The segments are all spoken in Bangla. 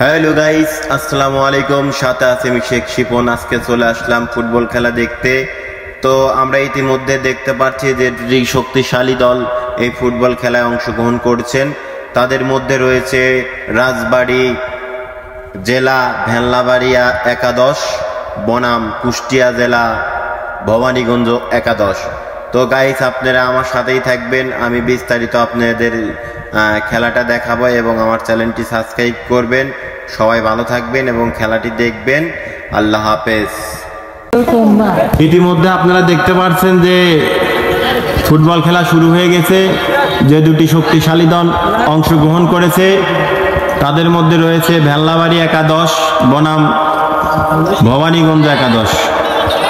হ্যালো গাইস, আসসালামু আলাইকুম। সাথে আছে আমি শেখ শিপন। আজকে চলে আসলাম ফুটবল খেলা দেখতে। তো আমরা ইতিমধ্যে দেখতে পাচ্ছি যে দুই শক্তিশালী দল এই ফুটবল খেলায় অংশগ্রহণ করছেন। তাদের মধ্যে রয়েছে রাজবাড়ী জেলা ভেল্লাবাড়িয়া একাদশ বনাম কুষ্টিয়া জেলা ভবানীগঞ্জ একাদশ। তো গাইস, আপনারা আমার সাথেই থাকবেন, আমি বিস্তারিত আপনাদের খেলাটা দেখাবো এবং আমার চ্যানেলটি সাবস্ক্রাইব করবেন। সবাই ভালো থাকবেন এবং খেলাটি দেখবেন। আল্লাহ হাফেজ। ইতিমধ্যে আপনারা দেখতে পাচ্ছেন যে ফুটবল খেলা শুরু হয়ে গেছে। যে দুটি শক্তিশালী দল অংশগ্রহণ করেছে তাদের মধ্যে রয়েছে ভেল্লাবাড়ি একাদশ বনাম ভবানীগঞ্জ একাদশ।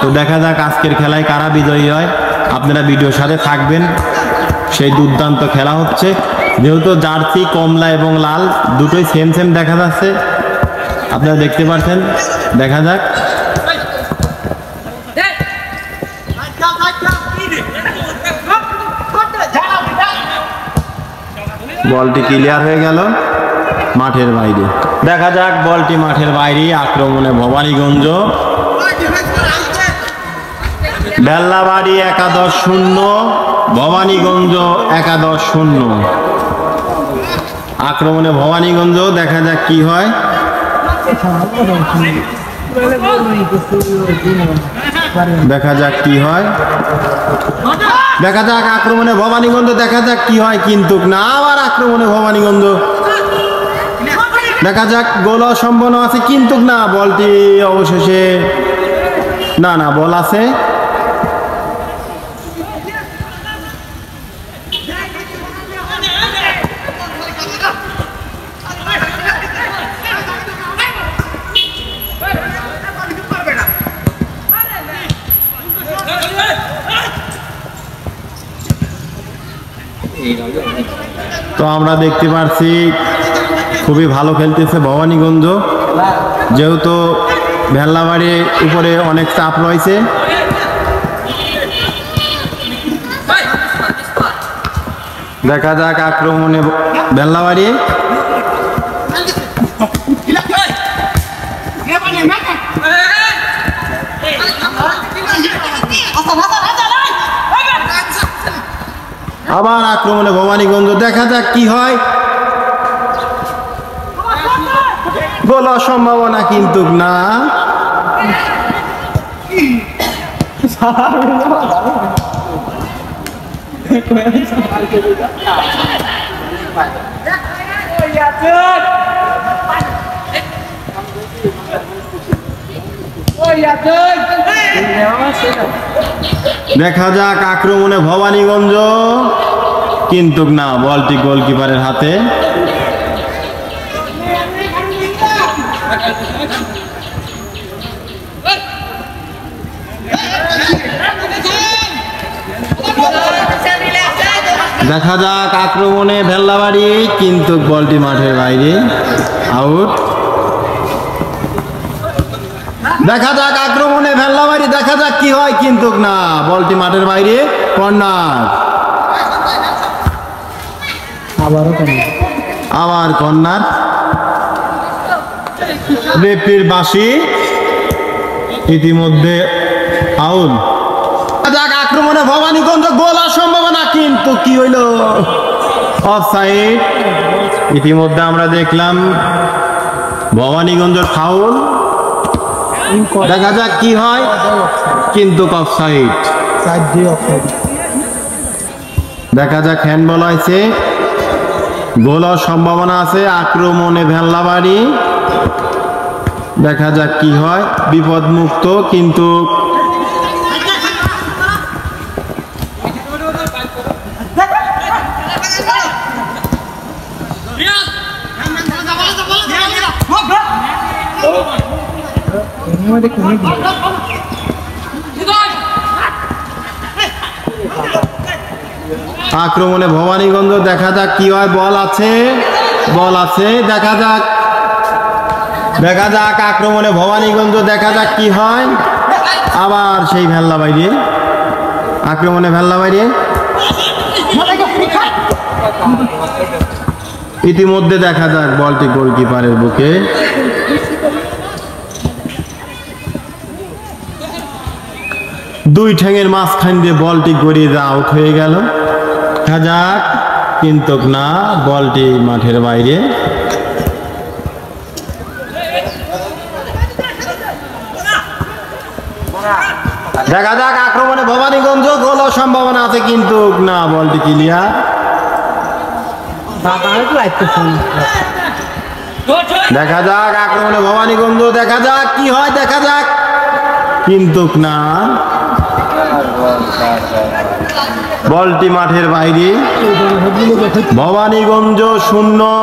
তো দেখা যাক আজকের খেলায় কারা বিজয়ী হয়। আপনারা ভিডিওর সাথে থাকবেন। সেই দুর্দান্ত খেলা হচ্ছে, যেহেতু জার্সি কমলা এবং লাল দুটোই সেম সেম দেখা যাচ্ছে, আপনারা দেখতে পাচ্ছেন। দেখা যাক। বলটি ক্লিয়ার হয়ে গেল মাঠের বাইরে। দেখা যাক বলটি মাঠের বাইরে। আক্রমণে ভবানীগঞ্জ। ভেল্লাবাড়ি একাদশ 0, ভবানীগঞ্জ একাদশ 0। আক্রমণে ভবানীগঞ্জ। দেখা যাক কি হয়। দেখা যাক কি হয়। দেখা যাক আক্রমণে ভবানীগঞ্জ। দেখা যাক কি হয়, কিন্তু না, আবার আক্রমণে ভবানীগঞ্জ। দেখা যাক গোল সম্ভাবনা আছে, কিন্তু না, বলটি অবশেষে না বল আছে। তো আমরা দেখতে পাচ্ছি খুবই ভালো খেলতেছে ভবানীগঞ্জ, যেহেতু ভেল্লাবাড়ির উপরে অনেক চাপ রয়েছে। দেখা যাক আক্রমণে ভেল্লাবাড়ি। আবার আক্রমণে ভবানীগঞ্জ। দেখা যাক কি হয়। গোল সম্ভাবনা, কিন্তু না। দেখা যাক আক্রমণে ভবানীগঞ্জ, কিন্তু না, বলটি গোলকিপারের হাতে। দেখা যাক আক্রমণে ভেল্লাবাড়ি, কিন্তু বলটি মাঠের বাইরে, আউট। দেখা যাক আক্রমণে ভেল্লাবাড়ি। দেখা যাক কি হয়, কিন্তু না, বলটি মাঠের বাইরে, কর্নার। আবার কর্নার। রেফারির বাঁশি। ইতিমধ্যে আউট। যাক আক্রমণে ভবানীগঞ্জ, গোল সম্ভাবনা, কিন্তু কি হইল, অফসাইড। ইতিমধ্যে আমরা দেখলাম ভবানীগঞ্জের ফাউল। দেখা যাক কি হয়, কিন্তু অফসাইড। দেখা যাক হ্যান্ডবল হয়েছে। গোল সম্ভাবনা আছে আক্রমণে ভেল্লাবাড়ি। দেখা যাক কি হয়। বিপদ মুক্ত, কিন্তু আক্রমণে ভবানীগঞ্জ। দেখা যাক কি হয়। বল আছে। দেখা যাক আক্রমণে ভবানীগঞ্জ। দেখা যাক কি হয়। আবার সেই ভেল্লাবাড়ি। আক্রমণে ভেল্লাবাড়ি। ইতিমধ্যে দেখা যাক বলটি গোলকিপারের বুকে। দুই ঠ্যাঙের মাঝখান দিয়ে বলটি গড়িয়ে আউট হয়ে গেল। দেখা যাক, কিন্তু না, বলটি মাঠের বাইরে। দেখা যাক আক্রমণে ভবানীগঞ্জ গোল সম্ভাবনা আছে, কিন্তু না, বলটি ক্লিয়ার। দেখা যাক আক্রমণে ভবানীগঞ্জ, দেখা যাক কি হয়, দেখা যাক, কিন্তু না, বলটি মাঠের বাইরে। ভবানীগঞ্জ 0,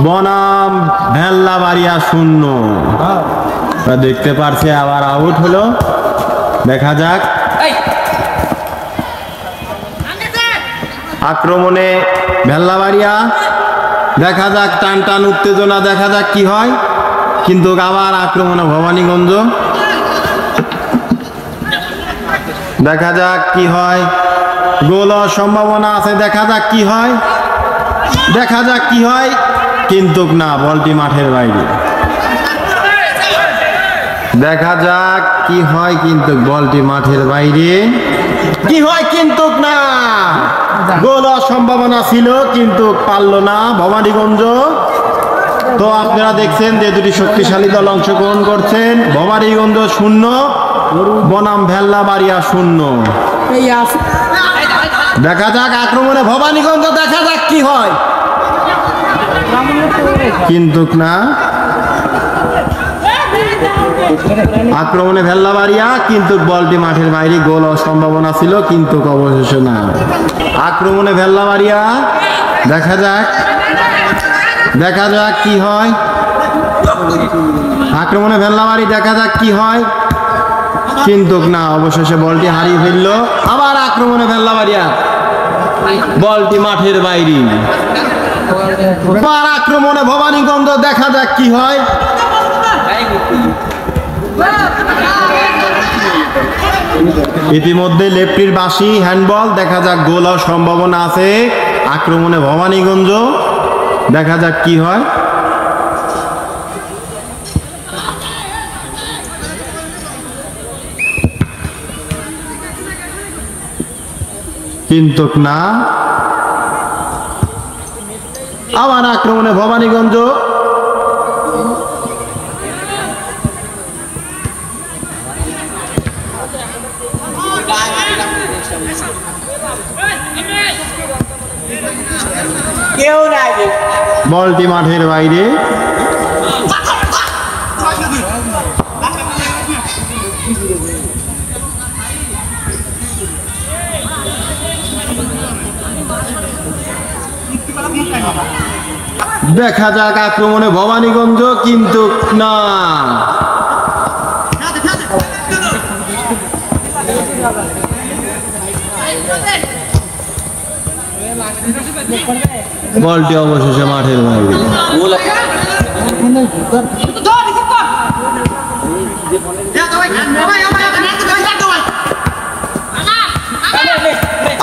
বনাম ভেল্লাবাড়িয়া 0। দেখতে পারছে আবার আউট হলো। দেখা যাক আক্রমণে ভেল্লাবাড়িয়া, দেখা যাক টান টান উত্তেজনা, দেখা যাক কি হয়, কিন্তু আবার আক্রমণে ভবানীগঞ্জ। দেখা যাক কি হয়, গোল সম্ভাবনা আছে, দেখা যাক কি হয়, দেখা যাক কি হয়, কিন্তু না, বলটি মাঠের বাইরে। দেখা যাক কি হয়, কিন্তু বলটি মাঠের বাইরে। কি হয়, কিন্তু না, গোল সম্ভাবনা ছিল, কিন্তু পারল না ভবানীগঞ্জ। তো আপনারা দেখছেন যে দুটি শক্তিশালী দল অংশগ্রহণ করছেন। ভবানীগঞ্জ 0, বনাম ভেল্লাবাড়িয়া 0। দেখা যাক আক্রমণে ভবানীগঞ্জ, দেখা যাক কি হয়, কিন্তু না, আক্রমণে ভেল্লাবাড়িয়া, কিন্তু বলটি মাঠের বাইরে। গোল সম্ভাবনা ছিল, কিন্তু অবশেষে না। আক্রমণে ভেল্লাবাড়িয়া, দেখা যাক, দেখা যাক কি হয়, আক্রমণে ভেল্লাবাড়ি, দেখা যাক কি হয়, কিন্তু না, অবশেষে বলটি হারিয়ে ফেলল। আবার আক্রমণে ভেল্লাবাড়িয়া, বলটি মাঠের বাইরে। আবার আক্রমণে ভবানীগঞ্জ, দেখা যাক কি হয়। ইতিমধ্যে লেফটির বাঁশি, হ্যান্ডবল, দেখা যাক গোল হওয়ার সম্ভাবনা আছে আক্রমণে ভবানীগঞ্জ। দেখা যাক কি হয়। কিন্তু না, আবার আক্রমণে ভবানীগঞ্জ। বলটি মাঠের বাইরে। দেখা যাক আক্রমণে ভবানীগঞ্জ, কিন্তু না, বলটি অবশেষে মাঠের বাইরে।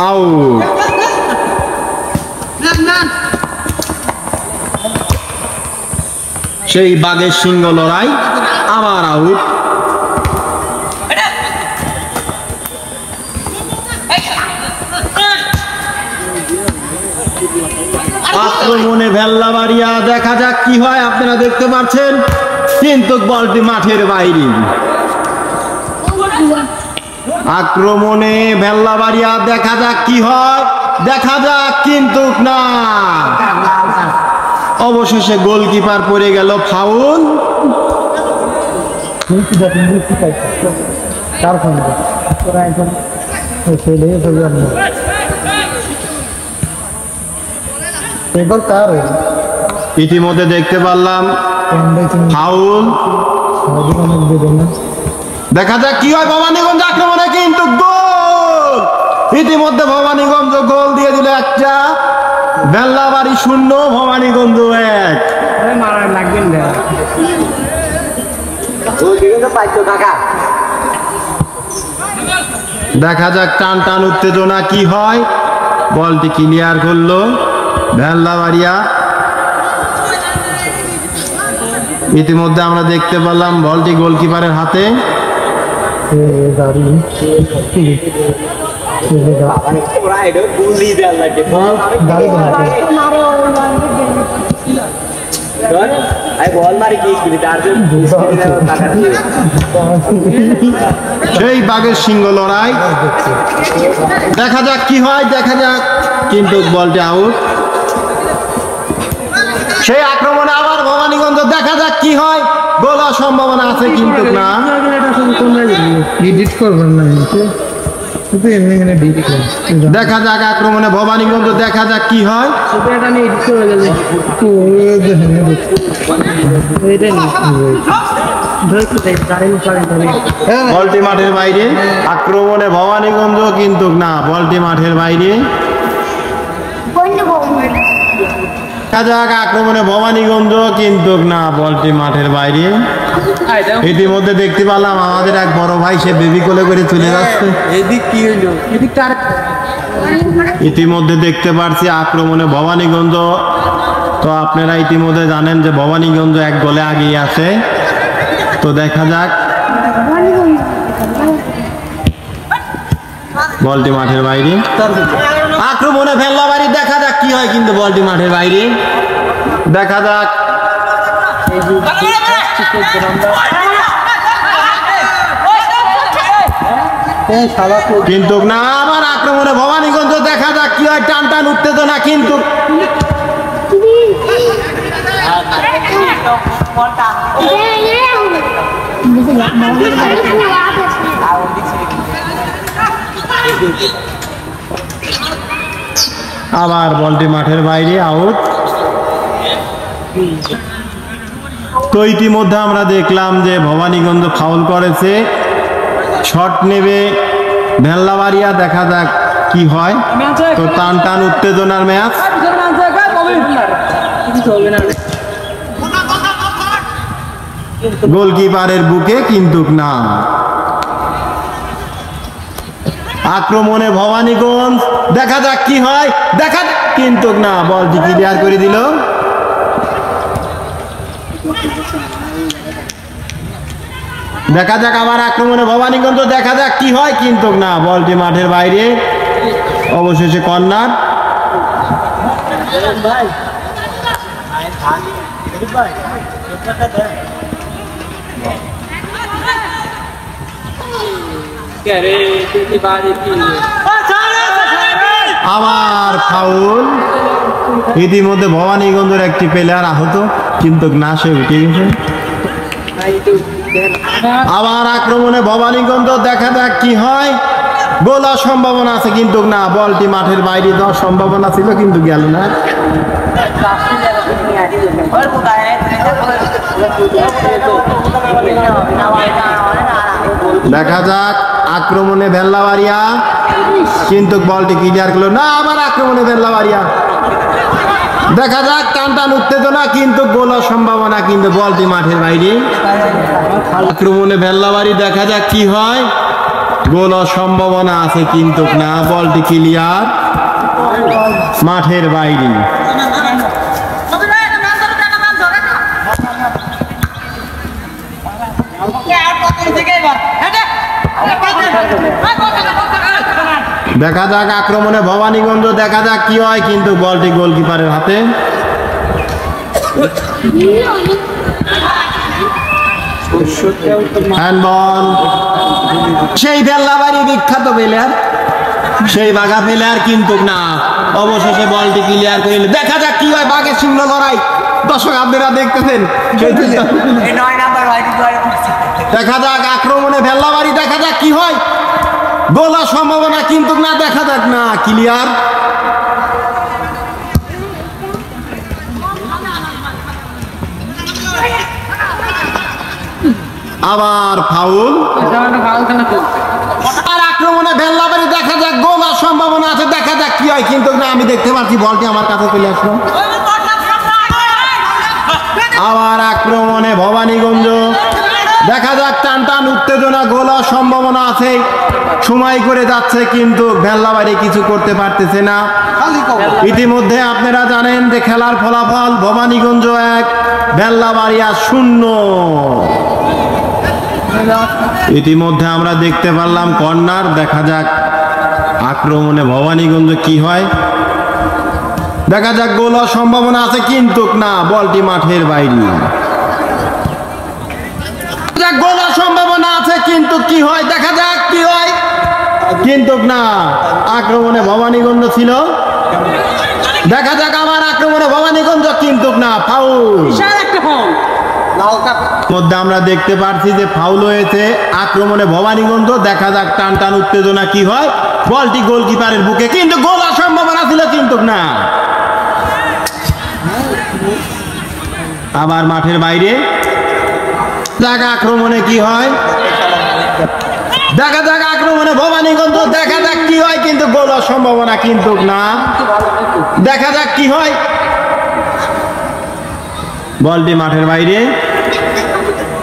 আউট। সেই বাঘের সিংহ লড়াই, আবার আউট। আক্রমণে ভেল্লাবাড়িয়া, দেখা যাক কি হয়, আপনারা দেখতে পাচ্ছেন, কিন্তু বলটি মাঠের বাইরে। আক্রমণে ভেল্লাবাড়িয়া, দেখা যাক কি হয়, দেখা যাক, কিন্তু না, অবশেষে গোলকিপার পড়ে গেল, ফাউল। ইতিমধ্যে দেখতে পারলাম ফাউল। দেখা যাক কি হয় ভবানীগঞ্জ আক্রমণে, কিন্তু গোল। ইতিমধ্যে ভবানীগঞ্জ গোল দিয়ে দিল একটা। বেল্লাবাড়ি 0, ভবানীগঞ্জ 1। দেখা যাক টান টান উত্তেজনা কি হয়। বলটি ক্লিয়ার করলো। ভেল্লাবাড়িয়া। ইতিমধ্যে আমরা দেখতে পেলাম বলটি গোলকিপারের হাতে। সেই বাঘের সিংহ লড়াই, দেখা যাক কি হয়, দেখা যাক, কিন্তু বলটি আউট। সেই আক্রমণে আবার ভবানীগঞ্জ, দেখা যাক কি হয়, গোল হওয়ার সম্ভাবনা আছে কিন্তু না। দেখা যাক আক্রমণে ভবানীগঞ্জ, দেখা যাক কি হয়। বলটি মাঠের বাইরে, আক্রমণে ভবানীগঞ্জ কিন্তু না, বলটি মাঠের বাইরে। দেখা যাক আক্রমণে ভবানীগঞ্জ কিন্তু না, বলটি মাঠের বাইরে। ইতিমধ্যে দেখতে পেলাম আমাদের এক বড় ভাই, সে বেবি কোলে করে চলে যাচ্ছে। ইতিমধ্যে দেখতে পাচ্ছি আক্রমণে ভবানীগঞ্জ। তো আপনারা ইতিমধ্যে জানেন যে ভবানীগঞ্জ এক গোলে আগিয়ে আছে। তো দেখা যাক, বলটি মাঠের বাইরে, আক্রমণে ভেল্লাবাড়ি, দেখা যাক কি হয়, কিন্তু বলটি মাঠের বাইরে। দেখা যাক, কিন্তু না, আবার আক্রমণে ভবানীগঞ্জ, দেখা যাক কি হয়, টান টান উত্তেজনা কিন্তু আবার বলটি মাঠের বাইরে, আউট। তো ইতিমধ্যে আমরা দেখলাম যে ভবানীগঞ্জ ফাউল করেছে, শট নেবে ভেল্লাবাড়িয়া, দেখা যাক কি হয়। তো টান টান উত্তেজনার ম্যাচ। গোলকিপারের বুকে কিন্তু না, আক্রমণে ভবানীগঞ্জ, দেখা যাক কি হয়, দেখা যাক কিন্তু না, বলটি ক্লিয়ার করে দিল। দেখা যাক আবার আক্রমণে ভবানীগঞ্জ, দেখা যাক কি হয়, কিন্তু না, বলটি মাঠের বাইরে। অবশেষে কর্নার। আবার ফাউল। ইতিমধ্যে ভবানীগঞ্জের একটি প্লেয়ার আহত, কিন্তু না, সে উঠে গেছে। আবার আক্রমণে ভবানীগঞ্জ, দেখা যাক কি হয়, গোল হওয়ার সম্ভাবনা আছে কিন্তু না, বলটি মাঠের বাইরে দেওয়ার সম্ভাবনা ছিল কিন্তু গেল না। দেখা যাক আক্রমণে ভেল্লাবাড়িয়া, কিন্তু বলটি ক্লিয়ার করলো না, আবার আক্রমণে ভেল্লাবাড়িয়া, দেখা যাক টান টান উত্তেজনা, কিন্তু গোল হওয়ার সম্ভাবনা, কিন্তু বলটি মাঠের বাইরে। আক্রমণে ভেল্লাবাড়ি, দেখা যাক কি হয়, গোল হওয়ার সম্ভাবনা আছে কিন্তু না, বলটি ক্লিয়ার, মাঠের বাইরে। দেখা যাক আক্রমণে ভবানীগঞ্জ, দেখা যাক কি হয়, কিন্তু বলটি গোলকিপারের হাতে। হ্যান্ডবল। সেই ভেল্লাবাড়ি বিখ্যাত প্লেয়ার, সেই বাঘা প্লেয়ার কিন্তু না, অবশেষে বলটি ক্লিয়ার করে। দেখা যাক কি হয়, বাঘের সিংহ লড়াই। দর্শক আপনারা দেখতেছেন, দেখা যাক আক্রমণে ভেল্লাবাড়ি, দেখা যাক কি হয়, গোল হওয়ার সম্ভাবনা কিন্তু না, দেখা যাক না, ক্লিয়ার। আবার ফাউল। আর আক্রমণে ভেল্লাবাড়ি, দেখা যাক গোল হওয়ার সম্ভাবনা আছে, দেখা যাক কি হয়, কিন্তু না, আমি দেখতে পাচ্ছি বলটি আমার কাছে চলে আসলো। আবার আক্রমণে ভবানীগঞ্জ, দেখা যাক, টান টান উত্তেজনা, গোল হওয়ার সম্ভাবনা আছে, সময় করে যাচ্ছে কিন্তু ভেল্লাবাড়ি কিছু করতে পারতেছে না। ইতিমধ্যে আপনারা জানেন যে খেলার ফলাফল ভবানীগঞ্জ 1, ভেল্লাবাড়িয়া 0। ইতিমধ্যে আমরা দেখতে পারলাম কর্নার। দেখা যাক আক্রমণে ভবানীগঞ্জ কি হয়। দেখা যাক, গোল হওয়ার সম্ভাবনা আছে কিন্তু না, বলটি মাঠের বাইরে। গোল হওয়ার সম্ভাবনা আছে কিন্তু কি হয়, দেখা যাক কি হয়, কিন্তু না, আক্রমণে ভবানীগঞ্জ ছিল। দেখা যাক আবার আক্রমণে ভবানীগঞ্জ, কিন্তু না, ফাউল। মধ্যে আমরা দেখতে পাচ্ছি যে ফাউল হয়েছে আক্রমণে ভবানীগঞ্জ। দেখা যাক টান টান উত্তেজনা কি হয়, বলটি গোলকিপারের বুকে, কিন্তু গোল হওয়ার সম্ভাবনা ছিল কিন্তু না, আবার মাঠের বাইরে। দেখা আক্রমণে কি হয়, দেখা যাক আক্রমণে ভবানীগঞ্জ, দেখা যাক কি হয়, কিন্তু গোল হওয়ার সম্ভাবনা কিন্তু না, দেখা যাক কি হয়, বলটি মাঠের বাইরে।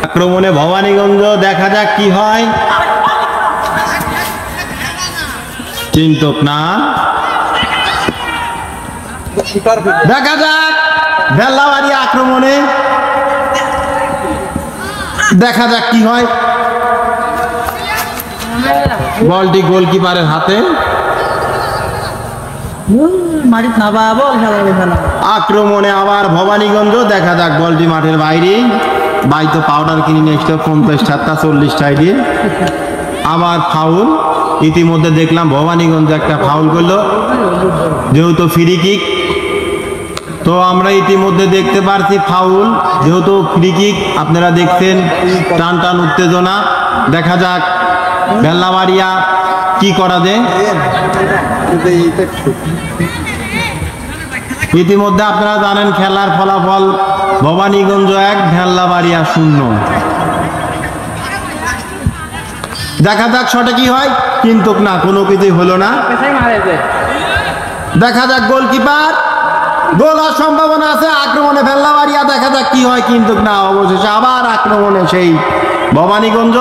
আক্রমণে ভবানীগঞ্জ, দেখা যাক কি হয়, কিন্তু না, দেখা যাক ভেল্লাবাড়ি আক্রমণে, দেখা যাক কি হয়, বলটি গোলকিপারের হাতে। আক্রমণে আবার ভবানীগঞ্জ, দেখা যাক বলটি মাঠের বাইরে। বাই তো পাউডার কিনে নিয়ে এসে 50-40 দিয়ে আবার ফাউল। ইতিমধ্যে দেখলাম ভবানীগঞ্জ একটা ফাউল করলো, যেহেতু ফ্রি কিক। তো আমরা ইতিমধ্যে দেখতে পারছি ফাউল, যেহেতু ফ্রি কিক। আপনারা দেখছেন টান টান উত্তেজনা। দেখা যাক ভেল্লাবাড়িয়া কি করা যায়। ইতিমধ্যে আপনারা জানেন খেলার ফলাফল ভবানীগঞ্জ 1, ভেল্লাবাড়িয়া 0। দেখা যাক শটে কি হয়, কিন্তু না, কোনো কিছুই হলো না। দেখা যাক গোলকিপার, গোল হওয়ার সম্ভাবনা আছে আক্রমণে ভেল্লাবাড়িয়া, দেখা যাক কি হয়, কিন্তু না, অবশেষে আবার আক্রমণে সেই ভবানীগঞ্জ।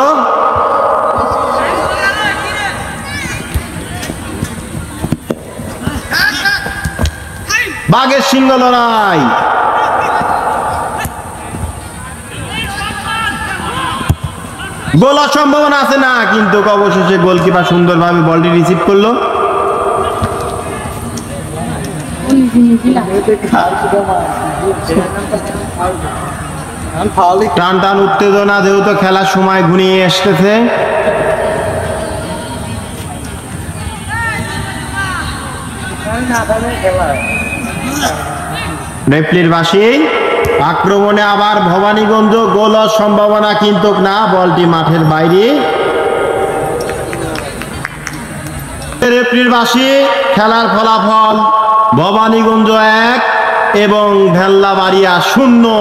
বাঘের সিংহ লড়াই, গোল হওয়ার সম্ভাবনা আছে না, কিন্তু অবশেষে গোলকিপার সুন্দরভাবে বলটি রিসিভ করলো। টান টান উত্তেজনা, যেহেতু খেলার সময় ঘনিয়ে আসতেছে। রেফারির বাঁশি। আক্রমণে আবার ভবানীগঞ্জ, গোল হওয়ার সম্ভাবনা কিন্তু না, বলটি মাঠের বাইরে। রেফারির বাঁশি। খেলার ফলাফল ভবানীগঞ্জ 1 এবং ভেল্লাবাড়িয়া 0।